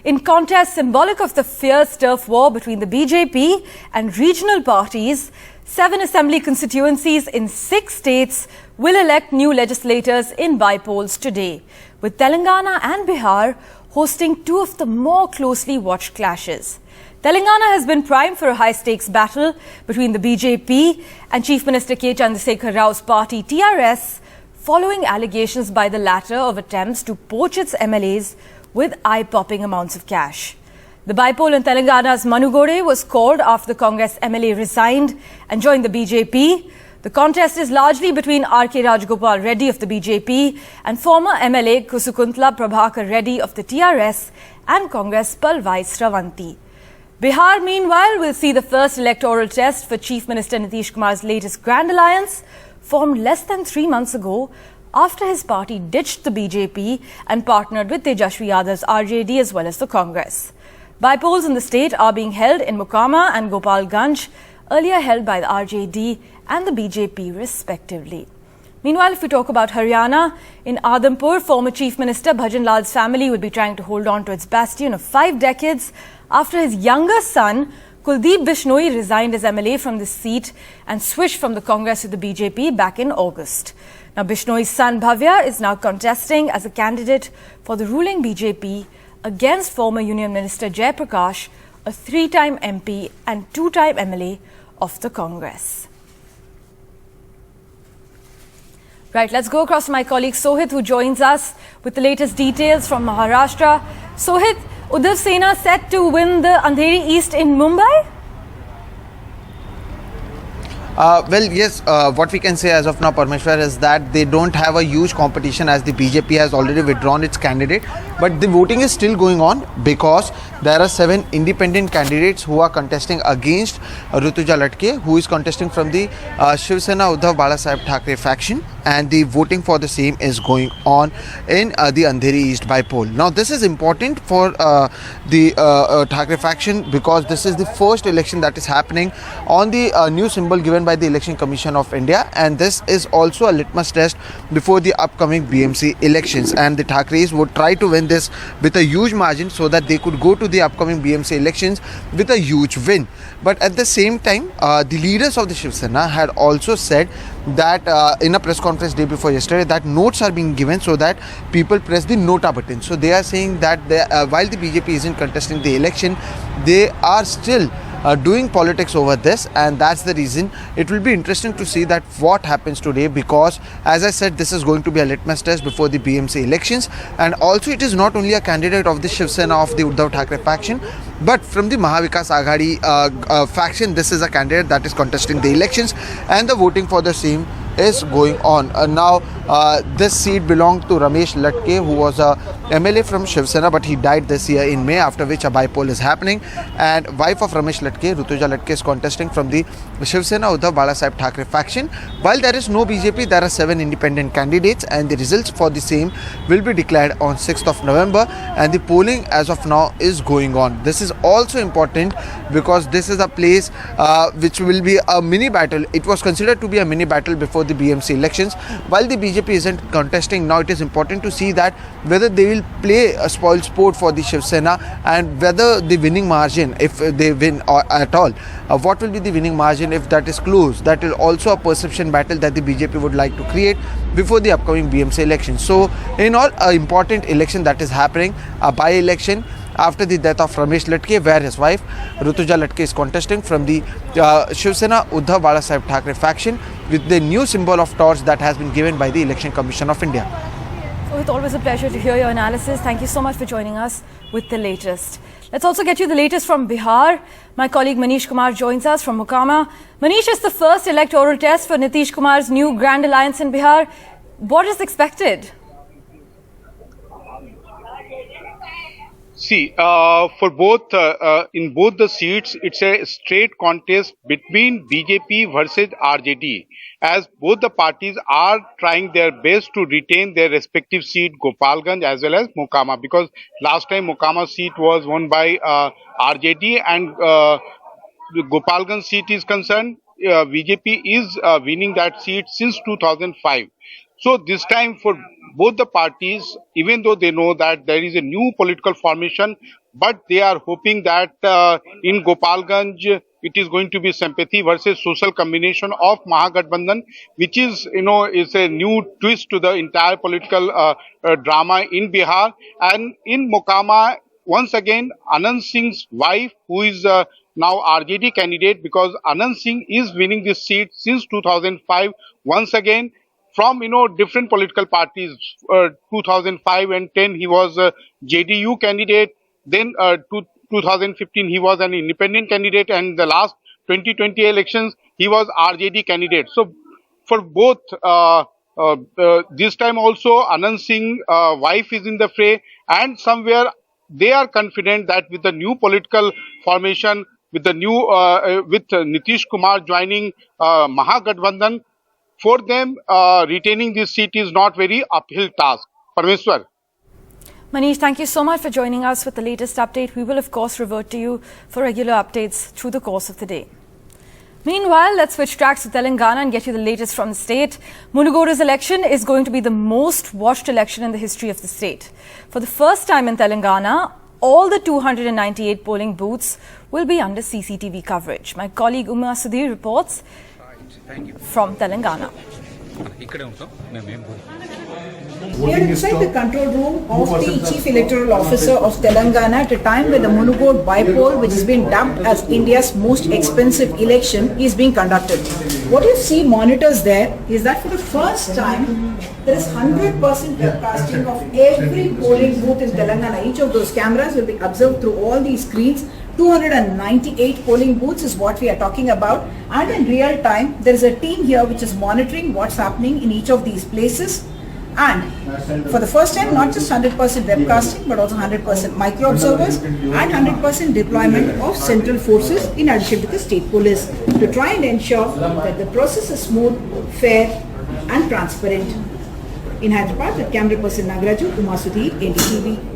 In contest symbolic of the fierce turf war between the BJP and regional parties, 7 assembly constituencies in 6 states will elect new legislators in bypolls today, with Telangana and Bihar hosting 2 of the more closely watched clashes. Telangana has been primed for a high-stakes battle between the BJP and Chief Minister K. Chandrasekhar Rao's party TRS, following allegations by the latter of attempts to poach its MLAs with eye-popping amounts of cash. The bypoll in Telangana's Manugode was called after the Congress MLA resigned and joined the BJP. The contest is largely between R.K. Rajgopal Reddy of the BJP and former MLA Kusukuntla Prabhakar Reddy of the TRS and Congress Palvai Sravanti. Bihar, meanwhile, will see the first electoral test for Chief Minister Nitish Kumar's latest Grand Alliance, formed less than 3 months ago after his party ditched the BJP and partnered with Tejashwi Yadav's RJD as well as the Congress. Bypolls in the state are being held in Mokama and Gopalganj, earlier held by the RJD and the BJP respectively. Meanwhile, if we talk about Haryana, in Adhampur, former Chief Minister Bhajan Lal's family would be trying to hold on to its bastion of 5 decades after his younger son, Kuldeep Bishnoi, resigned as MLA from this seat and switched from the Congress to the BJP back in August. Now, Bishnoi's son Bhavya is now contesting as a candidate for the ruling BJP against former Union Minister Jay Prakash, a 3-time MP and 2-time MLA of the Congress. Right, let's go across to my colleague Sohit, who joins us with the latest details from Maharashtra. Sohit, Uddhav Sena set to win the Andheri East in Mumbai? Well, yes, what we can say as of now, Parmeshwar, is that they don't have a huge competition as the BJP has already withdrawn its candidate. But the voting is still going on because there are 7 independent candidates who are contesting against Rutuja Latke, who is contesting from the Shiv Sena Uddhav Balasaheb Thackeray faction, and the voting for the same is going on in the Andheri East bypoll. Now, this is important for the Thackeray faction because this is the first election that is happening on the new symbol given by the Election Commission of India, and this is also a litmus test before the upcoming BMC elections, and the Thackerays would try to win this with a huge margin so that they could go to the upcoming BMC elections with a huge win. But at the same time, the leaders of the Shiv Sena had also said that in a press conference day before yesterday that notes are being given so that people press the nota button. So they are saying that while the BJP isn't contesting the election, they are still doing politics over this, and that's the reason it will be interesting to see that what happens today, because as I said, this is going to be a litmus test before the BMC elections, and also it is not only a candidate of the Shiv Sena of the Uddhav Thackeray faction, but from the Mahavikas Aghadi faction, this is a candidate that is contesting the elections, and the voting for the same is going on. Now, this seat belonged to Ramesh Latke, who was a MLA from Shiv Sena, but he died this year in May, after which a bypoll is happening. And wife of Ramesh Latke, Rutuja Latke, is contesting from the Shiv Sena Uddhav Balasaheb Thackeray faction. While there is no BJP, there are 7 independent candidates, and the results for the same will be declared on 6th of November, and the polling as of now is going on. This is also important because this is a place which will be a mini battle. It was considered to be a mini battle before the BMC elections. While the BJP isn't contesting now, it is important to see that whether they will play a spoil sport for the Shiv Sena, and whether the winning margin, if they win at all, what will be the winning margin if that is close. That is also a perception battle that the BJP would like to create before the upcoming BMC election. So in all, an important election that is happening, a by-election after the death of Ramesh Latke, where his wife Rutuja Latke is contesting from the Shiv Sena Uddhav Balasaheb Thackeray faction with the new symbol of torch that has been given by the Election Commission of India. So it's always a pleasure to hear your analysis. Thank you so much for joining us with the latest. Let's also get you the latest from Bihar. My colleague Manish Kumar joins us from Mokama. Manish, is the first electoral test for Nitish Kumar's new Grand Alliance in Bihar. What is expected? See, for both in both the seats, it's a straight contest between BJP versus RJD, as both the parties are trying their best to retain their respective seat, Gopalganj as well as Mokama, because last time Mokama seat was won by RJD, and the Gopalganj seat is concerned, BJP is winning that seat since 2005. So this time for both the parties, even though they know that there is a new political formation, but they are hoping that in Gopalganj it is going to be sympathy versus social combination of Mahagathbandhan, which is is a new twist to the entire political drama in Bihar. And in Mokama, once again, Anand Singh's wife, who is now RJD candidate, because Anand Singh is winning this seat since 2005, once again from different political parties. 2005 and 10 he was a JDU candidate, then 2015 he was an independent candidate, and the last 2020 elections he was RJD candidate. So for both this time also Anand Singh wife is in the fray, and somewhere they are confident that with the new political formation, with the new with Nitish Kumar joining Mahagathbandhan, for them retaining this seat is not very uphill task. Parmeshwar. Manish, thank you so much for joining us with the latest update. We will of course revert to you for regular updates through the course of the day. Meanwhile, let's switch tracks to Telangana and get you the latest from the state. Munugoda's election is going to be the most watched election in the history of the state. For the first time in Telangana, all the 298 polling booths will be under CCTV coverage. My colleague Uma Sudhir reports from Telangana. We are inside the control room of the Chief Electoral Officer of Telangana at a time when the Munugod Bypoll, which has been dubbed as India's most expensive election, is being conducted. What you see monitors there is that for the first time, there is 100% webcasting of every polling booth in Telangana. Each of those cameras will be observed through all these screens. 298 polling booths is what we are talking about, and in real time there is a team here which is monitoring what's happening in each of these places. And for the first time, not just 100% webcasting, but also 100% micro observers and 100% deployment of central forces in addition to the state police to try and ensure that the process is smooth, fair and transparent. In Hyderabad, with camera person Nagaraju, Uma Sudhir, NDTV.